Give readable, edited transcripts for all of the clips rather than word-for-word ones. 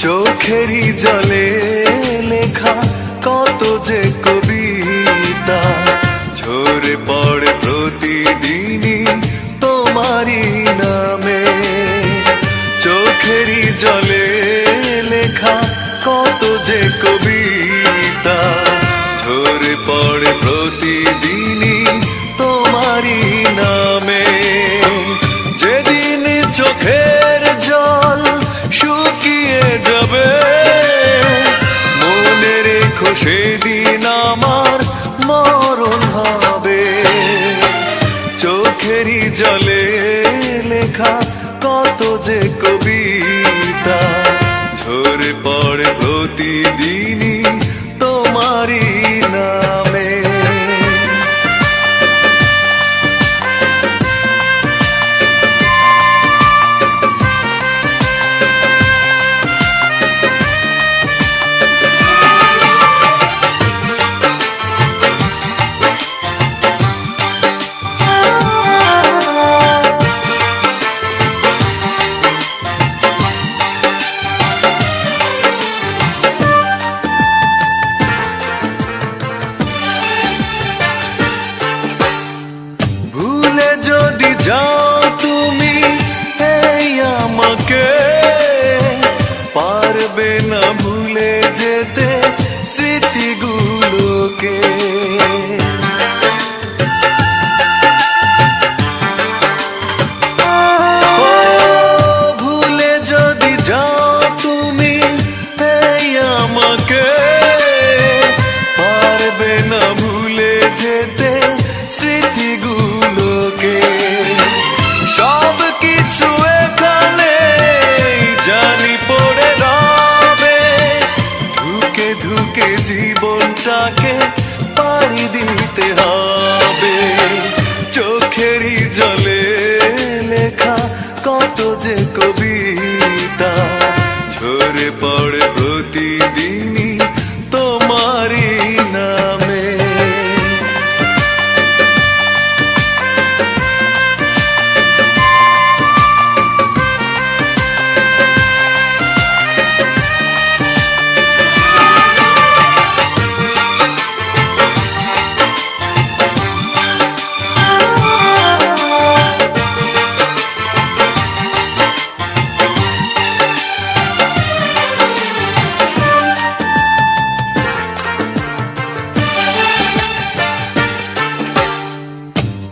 চোখেরই জলে লেখা কত যে কবিতা ঝরে পড়ে প্রতিদিনই তোমারই নামে। চোখেরই জলে লেখা কত যে কবিতা ঝরে পড়ে প্রতিদিনই তোমারই নামে। যেদিন চোখের জল শুকিয়ে যাবে মনে রেখো সেদিন আমার মরণ হবে। চোখেরই জলে লেখা কত যে কবিতা ঝরে পড়ে প্রতিদিনই তোমারই নামে। যাও তুমি এই আমাকে পারবে না ভুলে যেতে স্মৃতিগুলোকে। ভুলে যদি যাও তুমি এই আমাকে পারবে না ভুলে যেতে স্মৃতিগুলোকে। সব কিছু এখানে জানি পড়ে রবে ধুকে ধুকে জীবনটাকে পাড়ি দিতে হবে। চোখেরই জলে লেখা কত যে কবিতা ঝরে পড়ে প্রতিদিনই তোমারই নামে।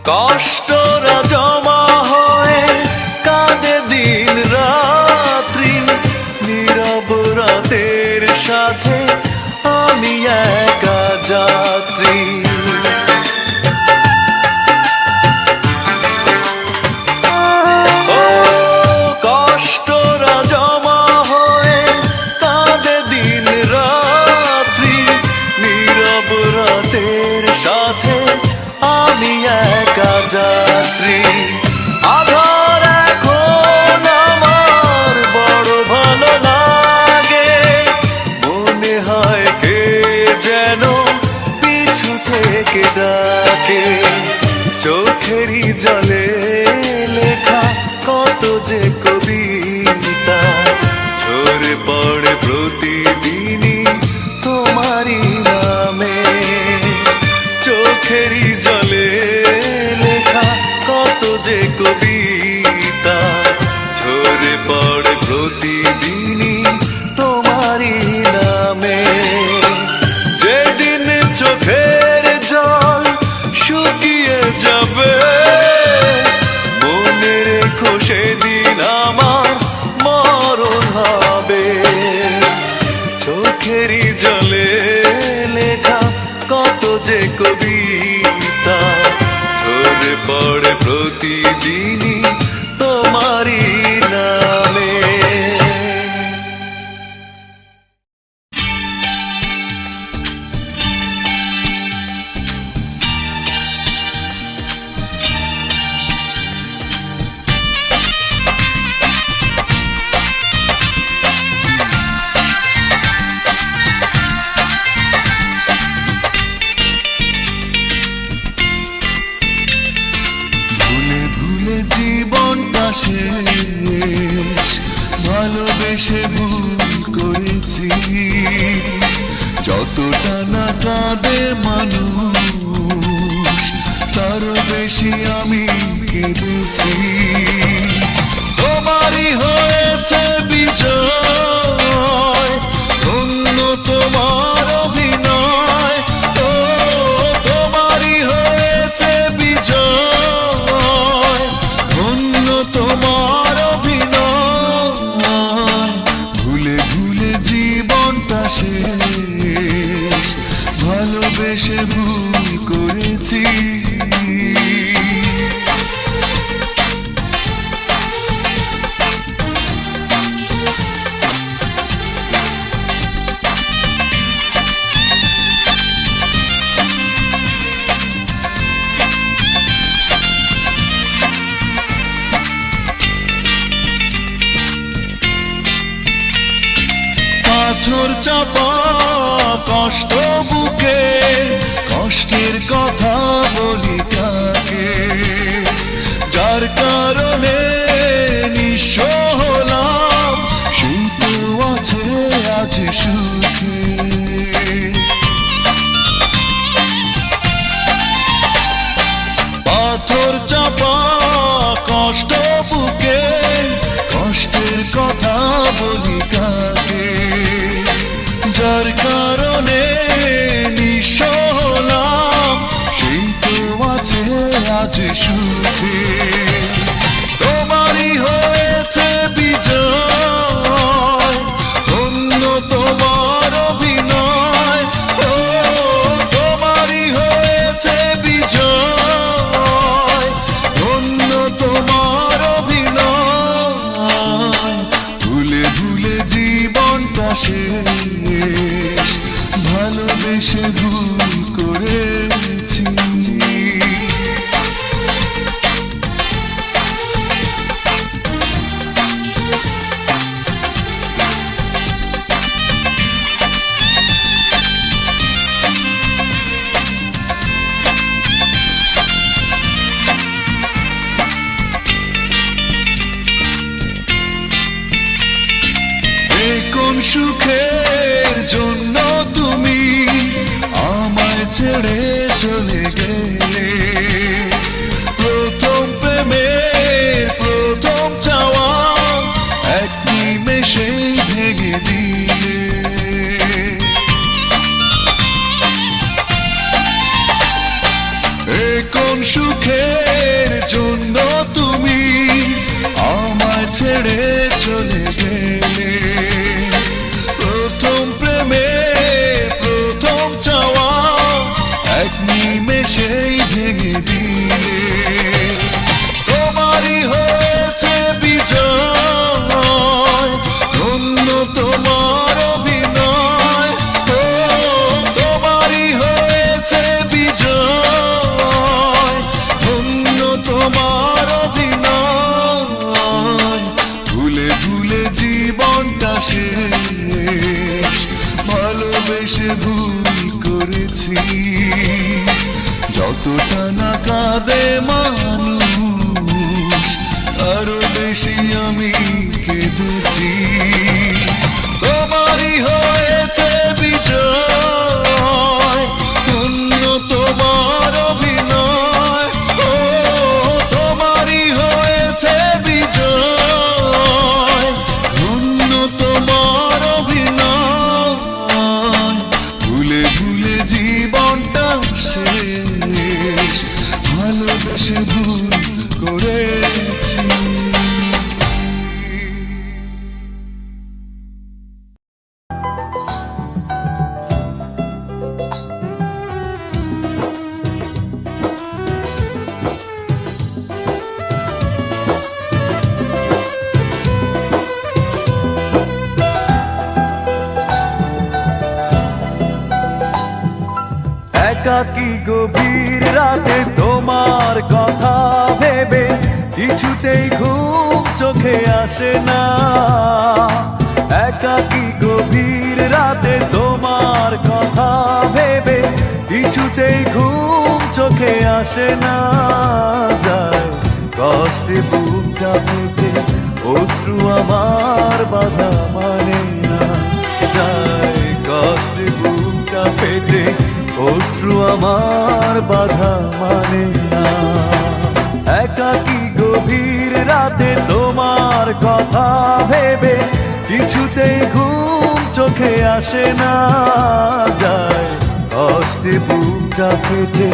কষ্টরা জমা হয়ে কাঁদে দিন রাত্রি নীরব রাতের সাথে আমি একা যাত্রী। ও কষ্টরা জমা হয়ে কাঁদে দিন রাত্রি নীরব রাতের সাথে আমি একা যাত্রী। আধার এখন আমার বড় ভালো লাগে মনে হয় কে যেন পিছু থেকে ডাকে। চোখেরই জলে লেখা কত যে কবিতা ঝরে পড়ে প্রতিদিনই তোমারই নামে। চোখেরই জলে লেখা কত যে কবিতা ঝরে পড়ে প্রতিদিনই তোমারই নামে। যেদিন চোখের জল শুকিয়ে যাবে মনে রেখো সেদিন আমার মরণ হবে। চোখেরই জলে লেখা কত যে কবিতা ঝরে পড়ে প্রতিদিনই তোমারই নামে। শেষ ভালোবেসে ভুল করেছি। যতটা না কাঁদে মানুষ তারও বেশি আমি কেঁদেছি। তোমারই হয়েছে বিজয়, ধন্য তোমার অভিনয়। ও তোমারই হয়েছে বিজয়, ধন্য তোমার অভিনয়। ভুলে ভুলে জীবনটা শেষ, ভালোবেসে ভুল করেছি। পাথর চাপা কষ্ট বুকে, কষ্টের কথা বলি কাকে? যার কারণে নিঃস্ব হলাম, সেই তো আছে আজ সুখে। পাথর চাপা কষ্ট বুকে, কষ্টের কথা বলি কাকে? যার কারণে নিঃস্ব হলাম, সেই তো আছে আজ সুখে। তোমারই হয়েছে বিজয়, ধন্য তোমার অভিনয়। ও তোমারই হয়েছে বিজয়, ধন্য তোমার অভিনয়। ভুলে ভুলে জীবনটা শেষ, ভালোবেসে ভুল করেছি। কোন সুখের জন্য তুমি আমায় ছেড়ে চলে গেলে? প্রথম প্রেমের প্রথম চাওয়া এক নিমেষেই ভেঙে দিলে। কোন সুখের জন্য তুমি আমায় ছেড়ে চলে গেলে? প্রথম প্রেমের প্রথম চাওয়া এক নিমেষেই ভেঙে দিলে। তোমারই হয়েছে বিজয়, ধন্য তোমার অভিনয়। ও তোমারই হয়েছে বিজয়, ধন্য তোমার অভিনয়। ভুলে ভুলে জীবনটা শেষ, ভালোবেসে ভুল করেছি। যতটা না কাঁদে মানুষ আরো বেশি আমি কেঁদেছি। তোমারই হয়েছে বিজয়, ধন্য তোমার অভিনয়। ও তোমারই হয়েছে বিজয়, ধন্য তোমার অভিনয়। ভুলে ভুলে জীবনটা শেষ, ভালোবেসে ভুল করেছি। একাকী গভীর রাতে তোমার কথা ভেবে কিছুতেই ঘুম চোখে আসে না। একাকী গভীর রাতে তোমার কথা ভেবে কিছুতেই ঘুম চোখে আসে না। যায় কষ্টে বুকটা ফেটে অশ্রু আমার বাধা মানে না। আমার বাধা মানে না। একাকী গভীর রাতে তোমার কথা ভেবে কিছুতেই ঘুম চোখে আসে না যায়, কষ্টে বুকটা ফেটে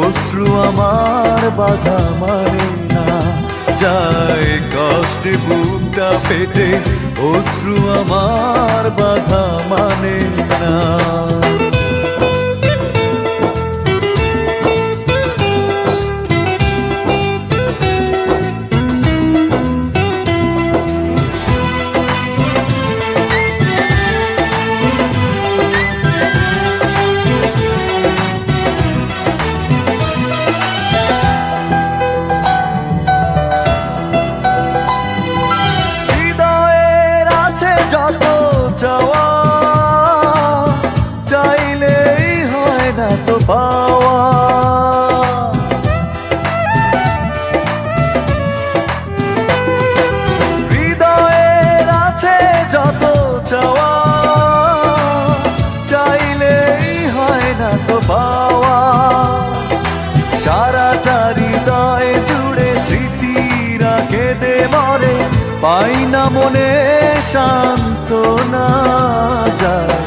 অশ্রু আমার বাধা মানে না যায়, কষ্টে বুকটা ফেটে অশ্রু আমার বাধা মানে না। চাওয়া চাইলেই হয় না তো পাওয়া, হৃদয়ের আছে যত চাওয়া চাইলেই হয় না তো পাওয়া, সারাটা হৃদয় জুড়ে স্মৃতিরা কেঁদে মরে, পাই না মনে সান্ত্বনা যায়,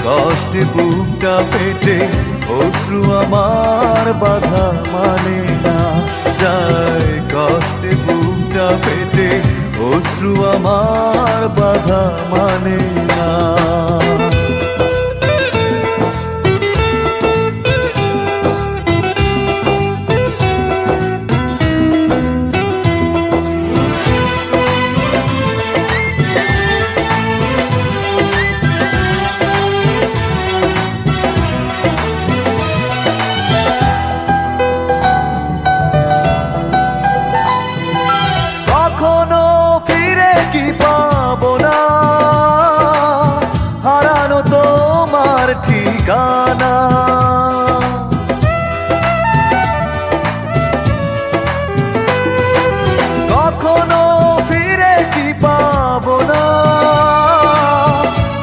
কষ্টে বুকটা ফেটে অশ্রু আমার বাধা মানে না যায়, কষ্টে বুকটা ফেটে অশ্রু আমার বাধা মানে না। ঠিকানা কখনো ফিরে কি পাবো না,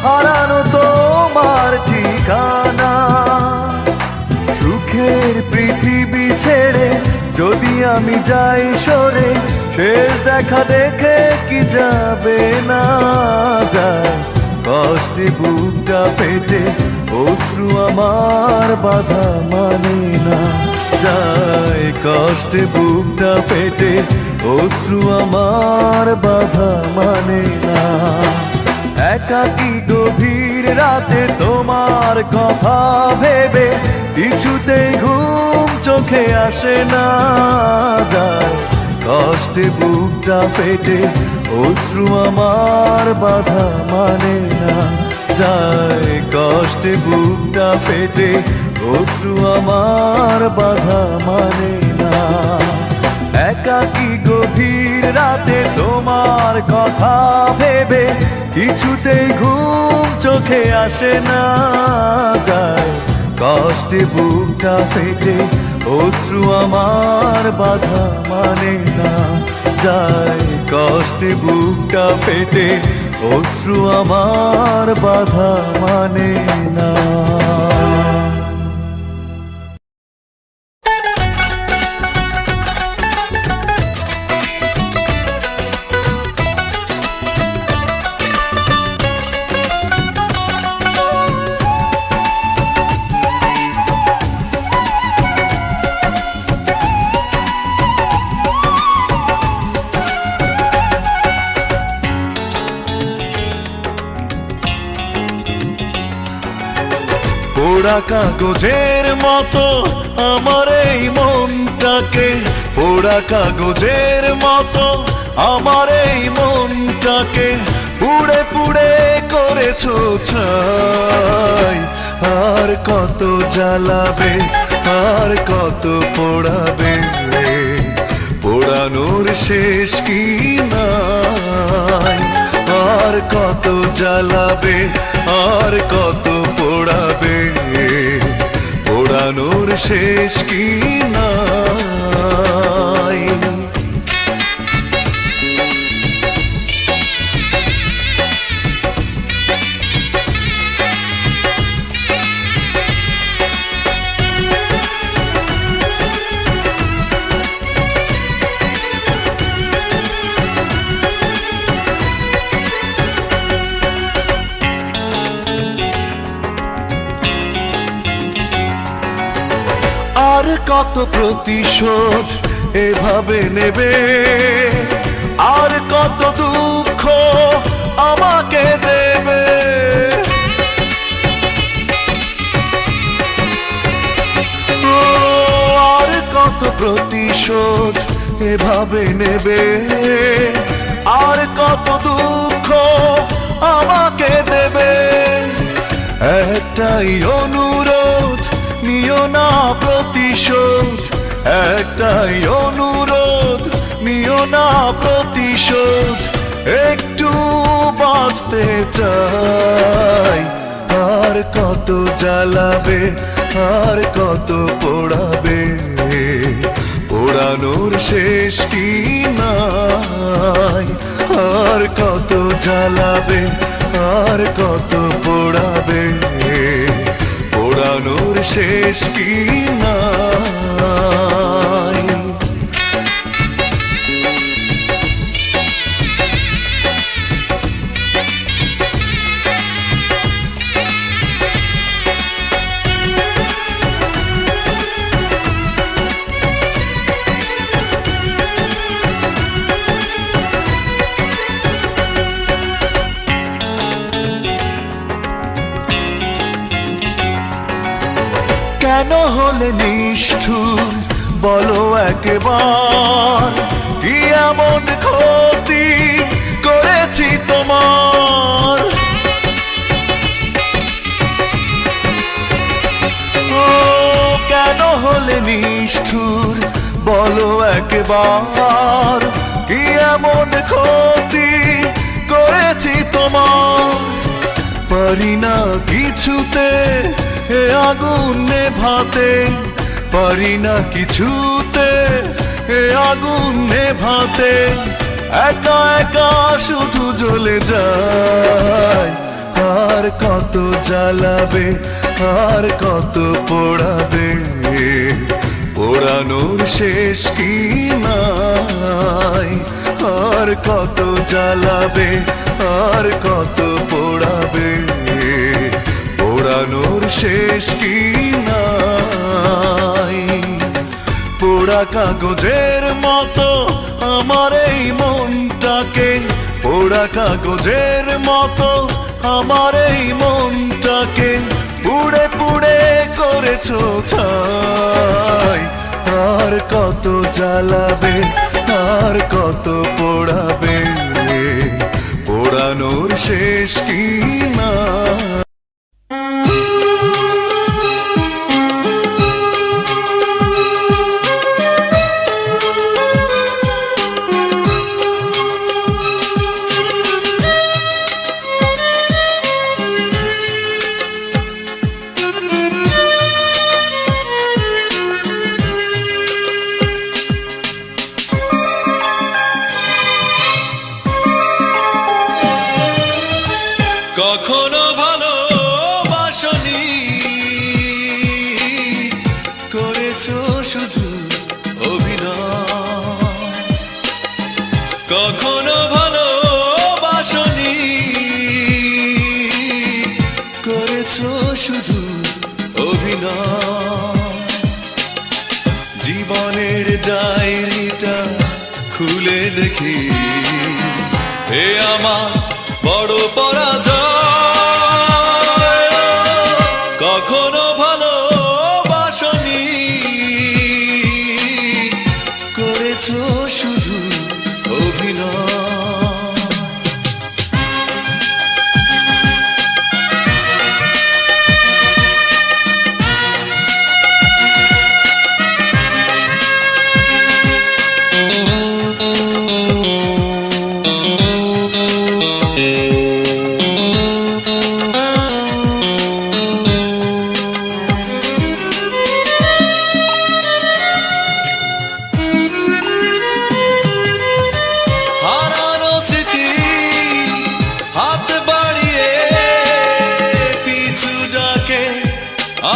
হারানো তোমার ঠিকানা, সুখের পৃথিবী ছেড়ে যদি আমি যাই সরে, শেষ দেখা দেখে কি যাবে না যায়, কষ্টে বুকটা ফেটে অশ্রু আমার বাধা মানে না যায়, কষ্টে বুকটা ফেটে অশ্রু আমার বাধা মানে না। একাকী গভীর রাতে তোমার কথা ভেবে কিছুতেই ঘুম চোখে আসে না যায়, কষ্টে বুকটা ফেটে অশ্রু আমার বাধা মানে না যায়, কষ্টে বুকটা ফেটে অশ্রু আমার বাধা মানে না। একাকী গভীর রাতে তোমার কথা ভেবে কিছুতেই ঘুম চোখে আসে না যায়, কষ্টে বুকটা ফেটে অশ্রু আমার বাধা মানে না যায়, কষ্টে বুকটা ফেটে অশ্রু আমার বাধা মানে না। পোড়া কাগজের মতো আমার এই মনটাকে, পোড়া কাগজের মতো আমার এই মনটাকে পুড়ে পুড়ে করেছো ছাই, আর কত জ্বালাবে আর কত পোড়াবে, পোড়ানোর শেষ কি নাই, আর কত জ্বালাবে আর কত পোড়াবে, পোড়ানোর শেষ কি নাই। আর কত প্রতিশোধ এভাবে নেবে, আর কত দুঃখ আমাকে দেবে। ও আর কত প্রতিশোধ এভাবে নেবে, আর কত দুঃখ আমাকে দেবে। একটাই অনুরোধ, নিও না প্রতিশোধ, একটাই অনুরোধ, নিও না প্রতিশোধ। একটু বাঁচতে চাই, আর কত জ্বালাবে, আর কত পোড়াবে, পোড়ানোর শেষ কি নাই। আর কত জ্বালাবে, আর কত পোড়াবে, পোড়ানোর শেষ কি নাই। কেন হলে নিষ্ঠুর বলো একবার, কি এমন ক্ষতি করেছি তোমার। ও কেন হলে নিষ্ঠুর বলো একবার, কি এমন ক্ষতি করেছি তোমার। পারি না কিছুতে এ আগুন নেভাতে, পারি না কিছুতে এ আগুন নেভাতে। একা একা শুধু জ্বলে যায়, আর কত জ্বালাবে, আর কত পোড়াবে, পোড়ানোর শেষ কি নাই। আর কত জ্বালাবে, আর কত পোড়াবে, পোড়ানোর শেষ কি নাই। পোড়া কাগজের মতো আমার এই মনটাকে, পোড়া কাগজের মতো আমার এই মনটাকে পুড়ে পুড়ে করেছো ছাই। আর কত জ্বালাবে, আর কত পোড়াবে, পোড়ানোর শেষ কি না। কখনো ভালোবাসনি, করেছো শুধু অভিনয়। কখনো ভালোবাসনি, করেছো শুধু অভিনয়। জীবনের ডায়েরিটা খুলে দেখি, এ আমার বড় পরাজয়। কখনো ভালোবাসনি, করেছো শুধু অভিনয়।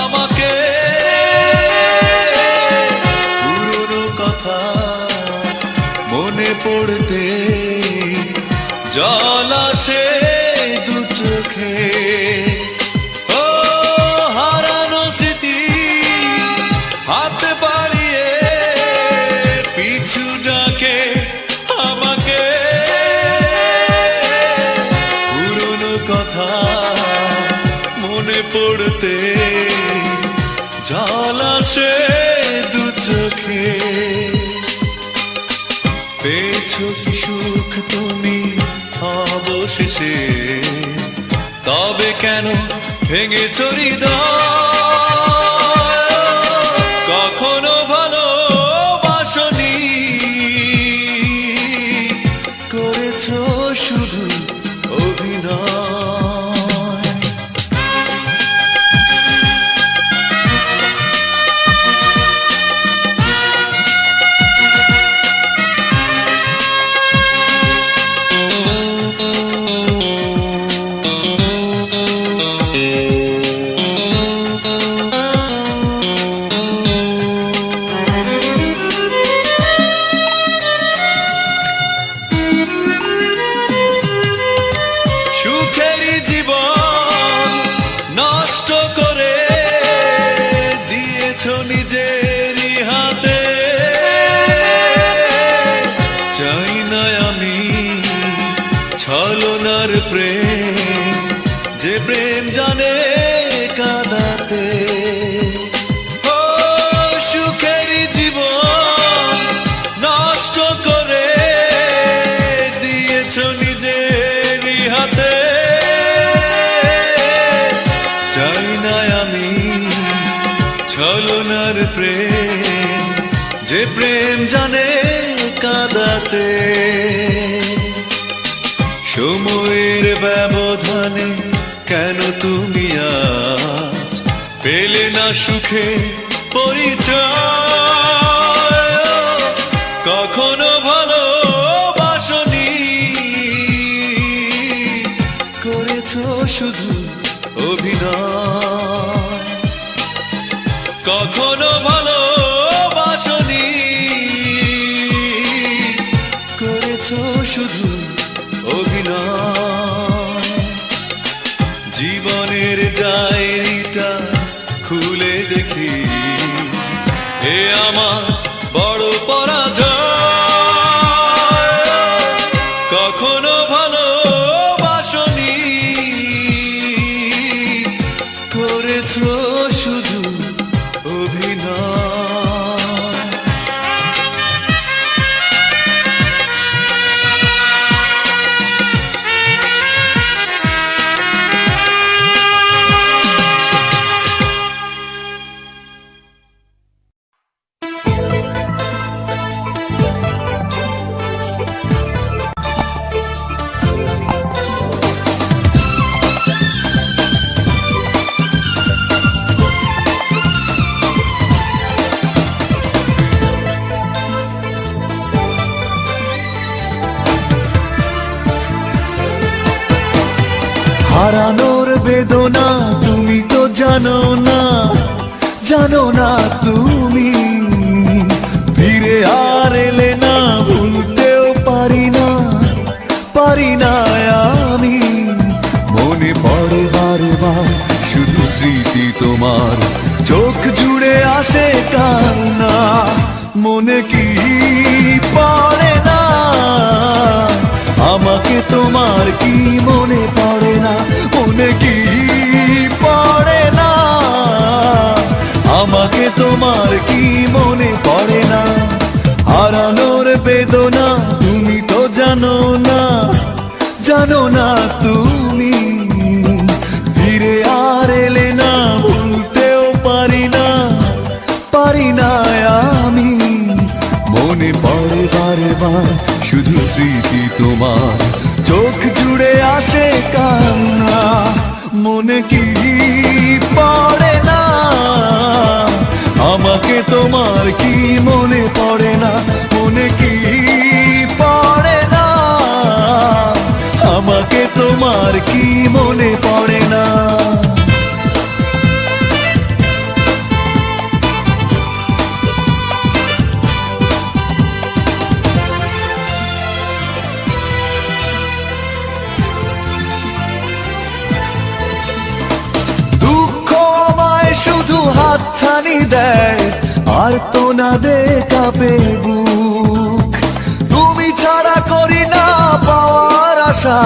আমাকে পুরনো কথা মনে পড়তে জল আসে দু চোখে। ও হারানো স্মৃতি হাতে পড়তে জল আসে দু চোখে। পেয়েছো কি সুখ তুমি অবশেষে, তবে কেন ভেঙেছো হৃদয়? কখনো ভালোবাসনি, করেছো শুধু অভিনয়। সুখেরই জীবন নষ্ট করে দিয়েছো নিজেরই হাতে। চাই না আমি ছলনার প্রেম, যে প্রেম জানে কাঁদাতে। ও সুখেরই জীবন নষ্ট করে দিয়েছো নিজেরই হাতে। চাই না আমি ছলনার প্রেম, যে প্রেম জানে কাঁদাতে। সময়ের ব্যবধানে কেন তুমি আজ পেলে না সুখে পরিচয়? কখনো ভালোবাসনি, করেছো শুধু অভিনয়। কখনো ভালোবাসনি, করেছো শুধু অভিনয়। জীবনের ডায়েরিটা খুলে দেখি, এ আমার বড় পরাজয়। কখনো ভালোবাসনি, করেছো শুধু অভিনয়। হারানোর বেদনা তুমি তো জানো না, জানো না তুমি। ফিরে আর এলে না, ভুলতেও পারি না, পারি না আমি। মনে পড়ে বারবার শুধু স্মৃতি তোমার, চোখ জুড়ে আসে কান্না। মনে কি পড়ে না আমাকে তোমার, কি মনে পড়ে না? মনে কি পড়ে না আমাকে তোমার, কি মনে পড়ে না? হারানোর বেদনা তুমি তো জানো না, জানো না তুমি। ফিরে আর এলে না, ভুলতেও পারি না, পারি না আমি। মনে পড়ে বারবার শুধু স্মৃতি তোমার, চোখ জুড়ে আসে কান্না। মনে কি পড়ে না আমাকে তোমার, কি মনে পড়ে না? মনে কি পড়ে না আমাকে তোমার, কি মনে পড়ে না? শুধু হাতছানি দেয় আর তো না দে কাঁপে বুক। তুমি ছাড়া করি না পাওয়ার আশা,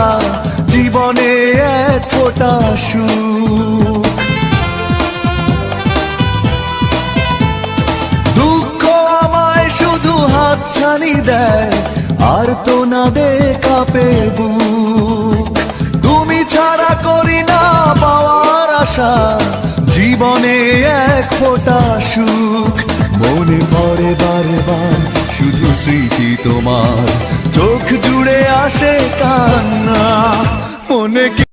জীবন জীবনে এক ফোঁটা সুখ। দুঃখ আমায় শুধু হাতছানি দেয়, আর তো না দে কাঁপে বুক। তুমি ছাড়া করি না পাওয়ার আশা, জীবনে এক ফোঁটা সুখ। মনে পড়ে বারে বার শুধু স্মৃতি তোমার, চোখ জুড়ে আসে কান্না। মনে কি